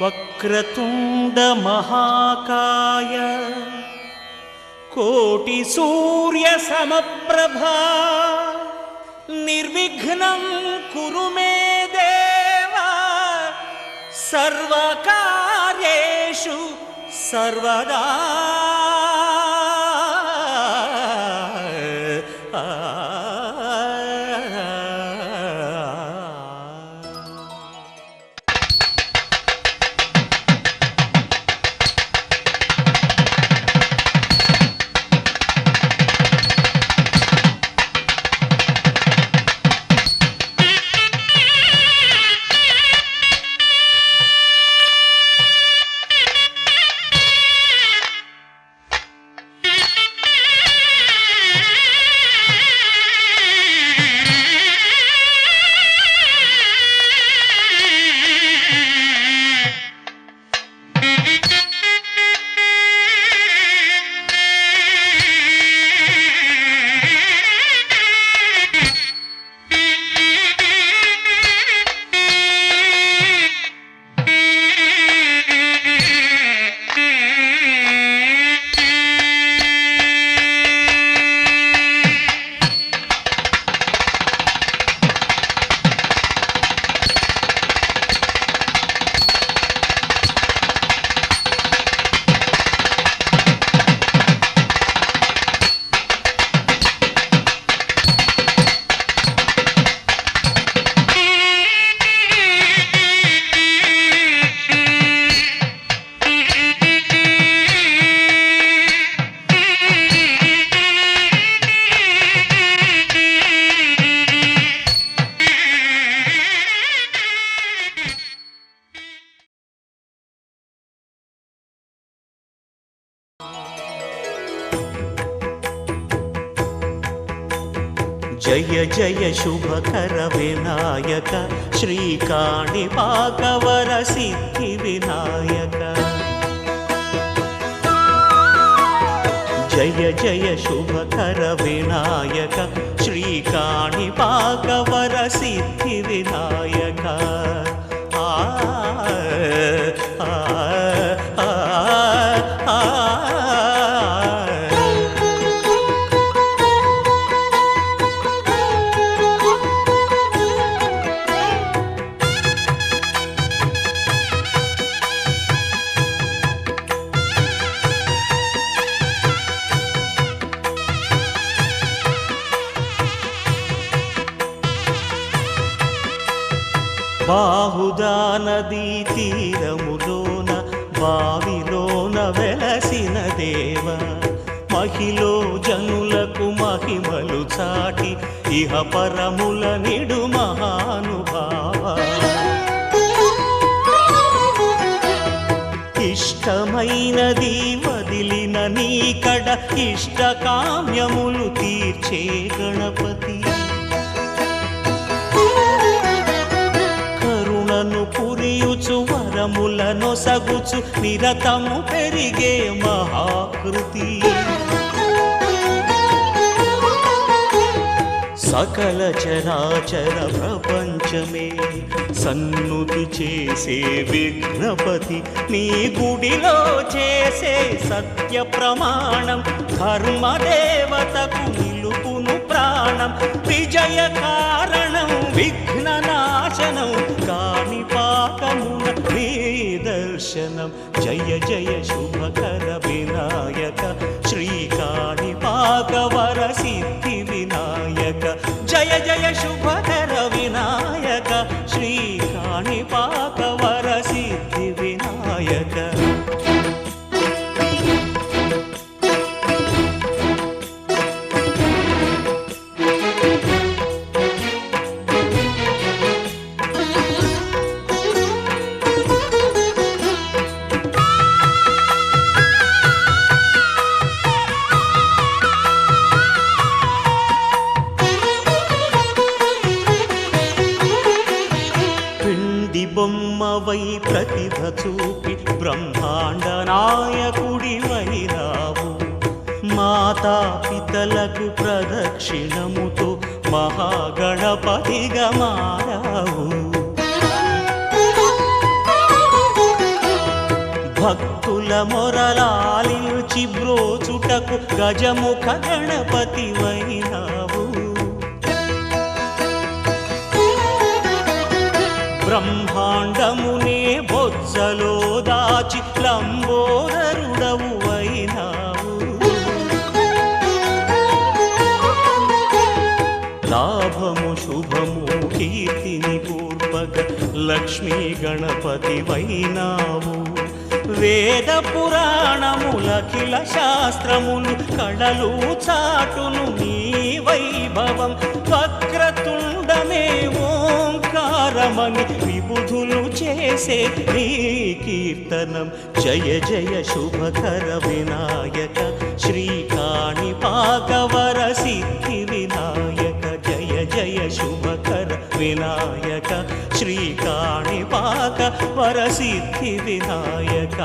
వక్రతుండ మహాకాయ కోటి సూర్య సమప్రభా నిర్విఘ్నం కురు మే దేవ సర్వకార్యేషు సర్వదా. జయ జయ శుభకర వినాయక శ్రీకాణిపాకవర సిద్ధి వినాయక. జయ జయ శుభకర వినాయక శ్రీకాణిపాకవర సిద్ధి వినాయక. ఆ బాహుదా నదీ తీరములోన బావిలోన వెలసిన దేవ మహిలో జనులకు మహిమలు చాటి ఇహ పరముల నిడు మహానుభావ. ఇష్టమైనది వదిలిన నీకడ ఇష్ట కామ్యములు తీర్చే గణపతి. పురియుచు వరములను సగుచు నిరతము పెరిగే మహాకృతి. సకల చరాచర ప్రపంచమే సన్నుతి చేసే విఘ్నపతి. నీ గుడిలో చేసే సత్య ప్రమాణం ధర్మదేవతకు నిలుపును ప్రాణం. విజయ కారణం విఘ్న నాశనం కాణిపాకమున నీ దర్శనం. జయ జయ శుభకర వినాయక శ్రీకాణిపాకవర సిద్ధి వినాయక. జయ జయ శుభకర వినాయక శ్రీకాణిపాకవర సిద్ధి వినాయక. బ్రహ్మవై ప్రతిభ చూపి బ్రహ్మాండ నాయకుడివైనావు. మాతా పితలకు ప్రదక్షిణముతో మహాగణపతిగా మారావు. భక్తుల మొరలాలించి బ్రోచుటకు గజముఖ గణపతివైనావు. బ్రహ్మాండమునే బొజ్జలో దాచి లంబోదరుడవు అయినావు. లాభము శుభము కీర్తిని పూర్వక లక్ష్మీ గణపతివైనావు. వేద పురాణములఖిల శాస్త్రములు కళలు చాటును నీ వైభవం. వక్రతుండమే ఓంకారమని విబుధులు చేసే నీ కీర్తనం. జయ జయ శుభకర వినాయక శ్రీకాణిపాకవర సిద్ధి వినాయక. జయ జయ శుభకర వినాయక శ్రీకాణిపాక వరసిద్ధి వినాయక.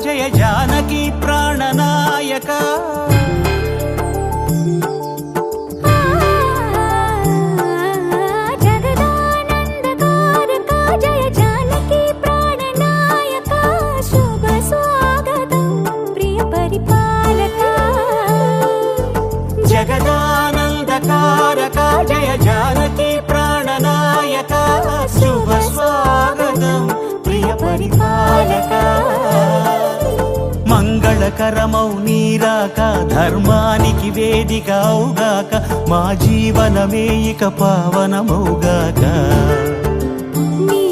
జయ జానకి ప్రాణనాయక. జగదానందకారక జయ జానకి ప్రాణనాయక. శుభ స్వాగతం ప్రియ పరిపాలక. జగదానందకారక జయ జానకి ప్రాణనాయక. శుభ స్వాగతం ప్రియ పరిపాలక. మంగళకరమౌ నీరాక ధర్మానికి వేదిక అవుగాక. మా జీవనమే ఇక పావనమౌగాక. నీ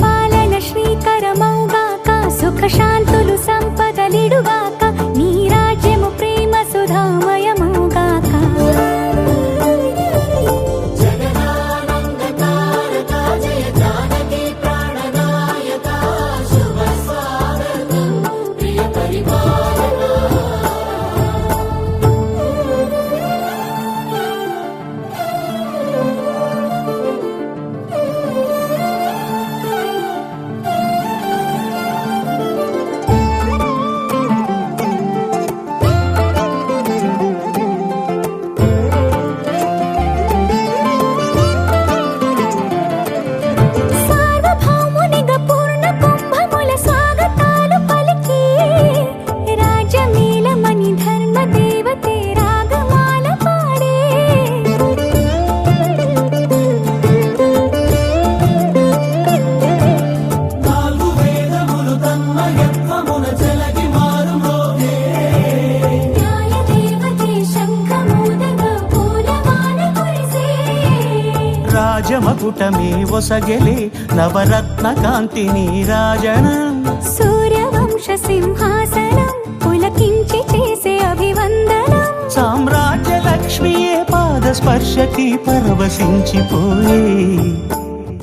పాలన శ్రీకరమౌగాక. సుఖ శాంతులు సంపదలిడుగాక. నీ రాజ్యము ప్రేమ సుధామయమౌగాక. రాజమకుటమే ఒసగెలే నవరత్న కాంతి నీరాజనం. సూర్యవంశ సింహాసనం పులకించి చేసే అభివందనం. సామ్రాజ్య లక్ష్మియే పాద స్పర్శకి పరవశించిపోయే.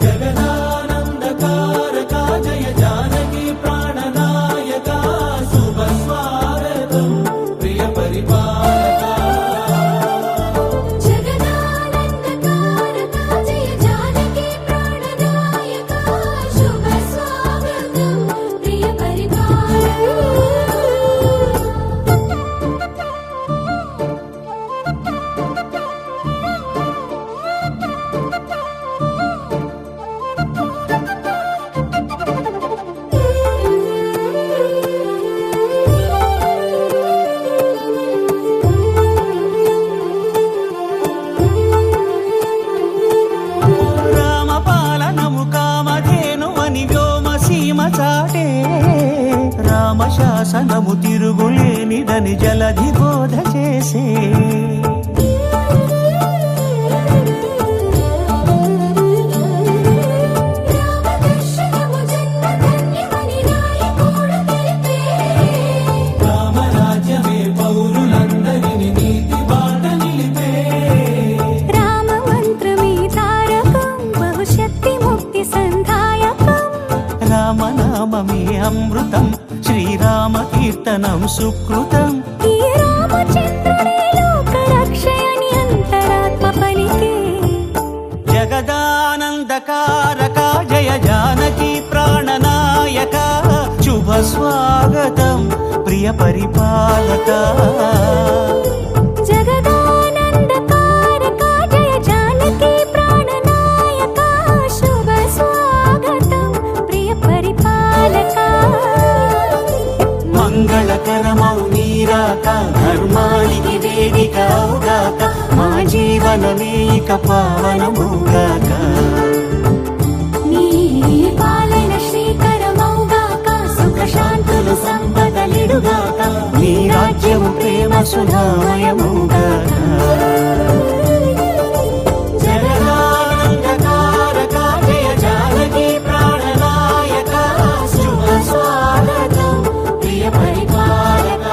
జగదానందకారక జయ జానకి ప్రాణనాయక. శుభ స్వాగతం ప్రియ పరిపాలక. జగదానందకారక జయ జానకి ప్రాణనాయక. శుభ స్వాగతం ప్రియ పరిపాలక. శాసనము తిరుగులేనిదని జలధి బోధ చేసే రామరాజ్యమే పౌరులందరిని నీతి బాట నిలిపే రామ మంత్రమే తారకం బహుశక్తి ముక్తి సంధాయకం రామనామమే అమృతం శ్రీరామ కీర్తనం సుకృతం ఈ రామచంద్రుడే లోక రక్షయని అంతరాత్మ పలికే జగదానందకారక జయ జానకి ప్రాణనాయక శుభ స్వాగతం ప్రియ పరిపాలక జగదానందకారక జయ జానకి ప్రాణనాయక శుభ స్వాగతం ప్రియ పరిపాలక మంగళకరమౌ నీరాక ధర్మానికి వేదిక అవుగాక మా జీవనమే ఇక పావనముగాక నీ పాలన శ్రీకరమౌగాక సుఖ శాంతులు సంపదలిడుగాక నీ రాజ్యము ప్రేమ సుధామయముగాక జగదానందకారక జయ జానకి ప్రాణనాయక శుభ స్వాగతం ప్రియ పరిపాలక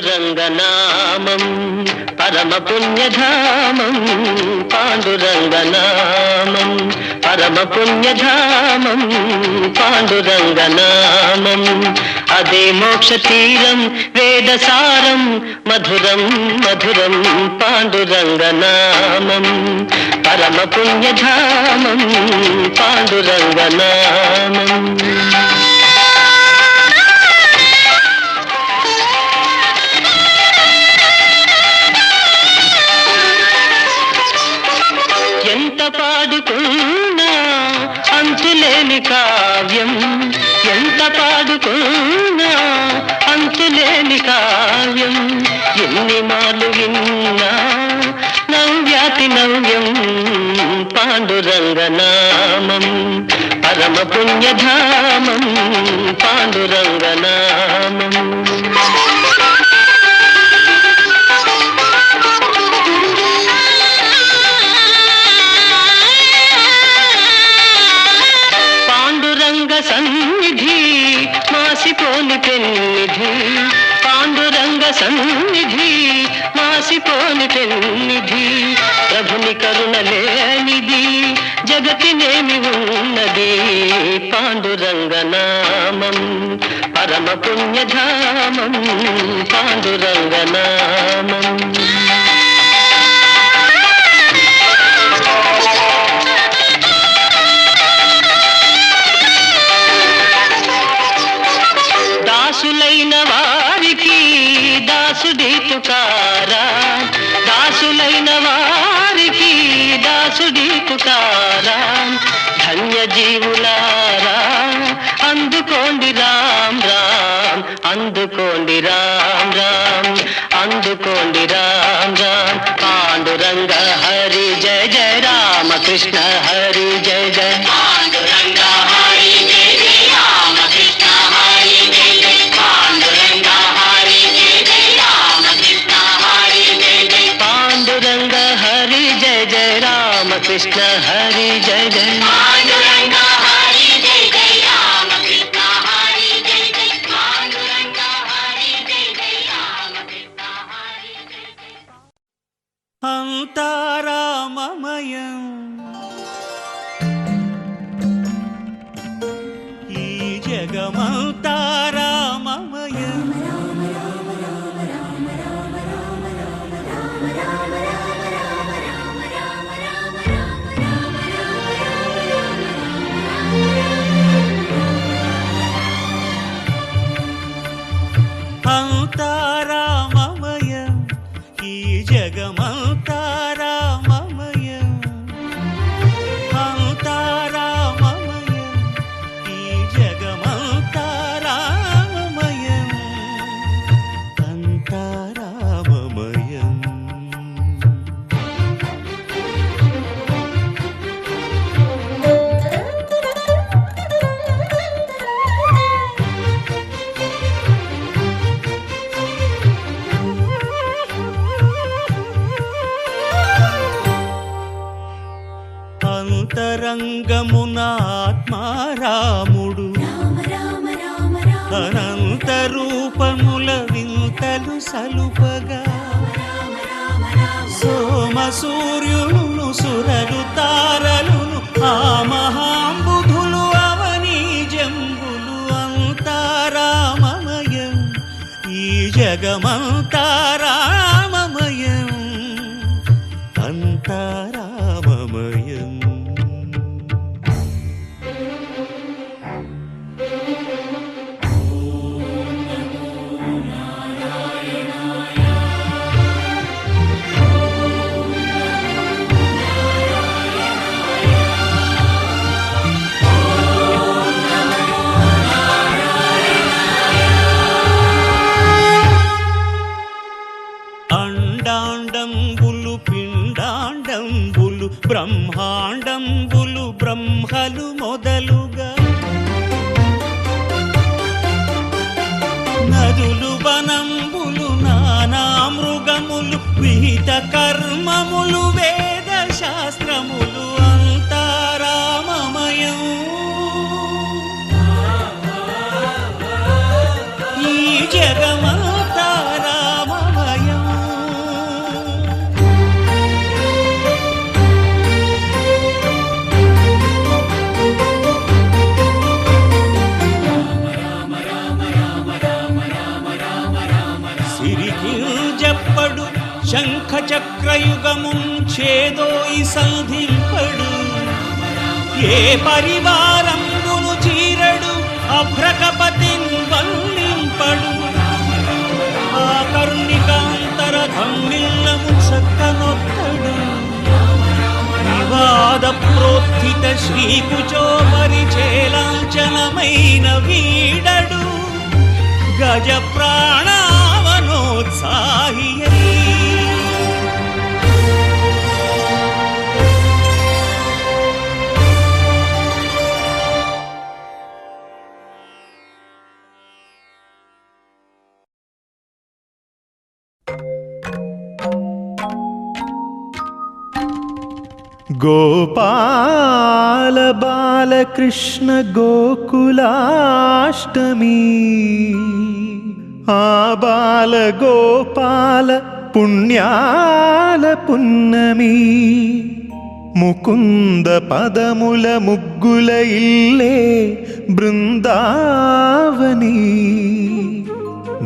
పాండురంగనామం పరమ పుణ్యధామం పాండురంగనామం పరమ పుణ్యధామం పాండురంగనామం అదే మోక్ష తీరం వేదసారం మధురం మధురం పాండురంగనామం పరమ పుణ్యధామం పాండురంగనామం ఎంత పాడుకున్నా అంతులేని కావ్యం ఎంత పాడుకున్నా అంతులేని కావ్యం ఎన్ని మాలు విన్నా నవ్యాతి నవ్యం పాండురంగనామం పరమ పుణ్యధామం పాండురంగనామం సన్నిధి మాసిపోని పెన్నిధి పాండురంగ సన్నిధి మాసిపోని పెన్నిధి ప్రభుని కరుణ లేనిది జగతినేమి ఉన్నది పాండురంగనామం పరమ పుణ్యధామం పాండురంగనామం దాసులైన వారికి దాసుడి తుకారా దాసులైన వారికి దాసుడి తుకారా ధన్య జీవులారా అందుకోండి రామ్ రామ్ అందుకోండి రామ్ రామ్ అందుకోండి రామ్ రామ్ పాండురంగ హరి జయ జయ రామ కృష్ణ హరి జయ జయ పాండురంగ హరి జయ జయ రామ కృష్ణ హరి జయ జయ పాండురంగ హరి జయ జయ రామ కృష్ణ హరి జయ జయ పాండురంగ హరి జయ జయ రామ కృష్ణ హరి జయ జయ పాండురంగ హరి జయ జయ రామ కృష్ణ హరి జయ జయ పాండురంగ హరి జయ జయ రామ కృష్ణ హరి జయ జయ అంతారామమయం ఈ జగమంతారామమయం ఈ జగమంతా రామమయం అంతా రామమయం ఈ జగమంతా రామమయం అంతా రామమయం అంతరంగమున ఆత్మారాముడు అనంత రూపముల వింతలు సలుపగా సోమ సూర్యులను సురలు తారలును ఆ మహాంబుధులు అవనీ జంబులు అంతా రామమయం ఈ జగమంతా రామమయం అంతా రామమయం అండాండంబులు పిండాండంబులు బ్రహ్మాండంబులు బ్రహ్మలు మొదలుగా నదులు వనంబులు నానా మృగములు విహిత కర్మములు వేద శాస్త్రములు అంతా రామమయం ఈ జగమంతా రామమయం సిరికింజప్పడు శంఖ చక్రయుగముం చేదోయి సంధింపడు ఏ పరివారంబును చీరడు అభ్రకపతిన్ వల్లింపడు ఆ కర్ణికాంతర ధమ్మిల్లము చక్కనొత్తడు వివాద ప్రోత్థిత శ్రీకుచో పరిచేలాంచనమైన వీడడు గజ ప్రాణావనోత్సాహియై గోపాల బాలకృష్ణ గోకులాష్టమి ఆ బాల గోపాల పుణ్యాల పున్నమి ముకుంద పదముల ముగ్గుల ఇల్లే బృందావని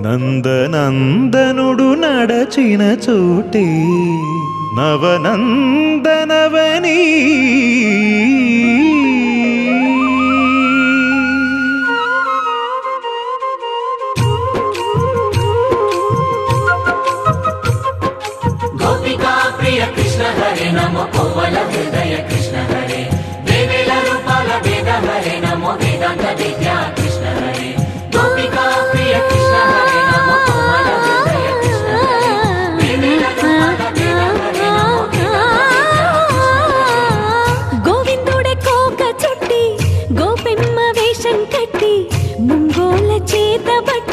నందనందనుడు నడచిన చోటే నవనందనవని గోపికా ప్రియ కృష్ణ హరే నమో కోవల హృదయ కృష్ణ హరే దేవేల రూపాల వేద హరే నమో వేదాంత విద్యా కృష్ణ హరే గోపికా ప్రియ కృష్ణ హరే నమో కోవల హృదయ కృష్ణ హరే దేవేల రూపాల వేద హరే నమో గోవిందుడే కోక చుట్టి గోపెమ్మ వేషం కట్టి ముంగోల చేత బట్టి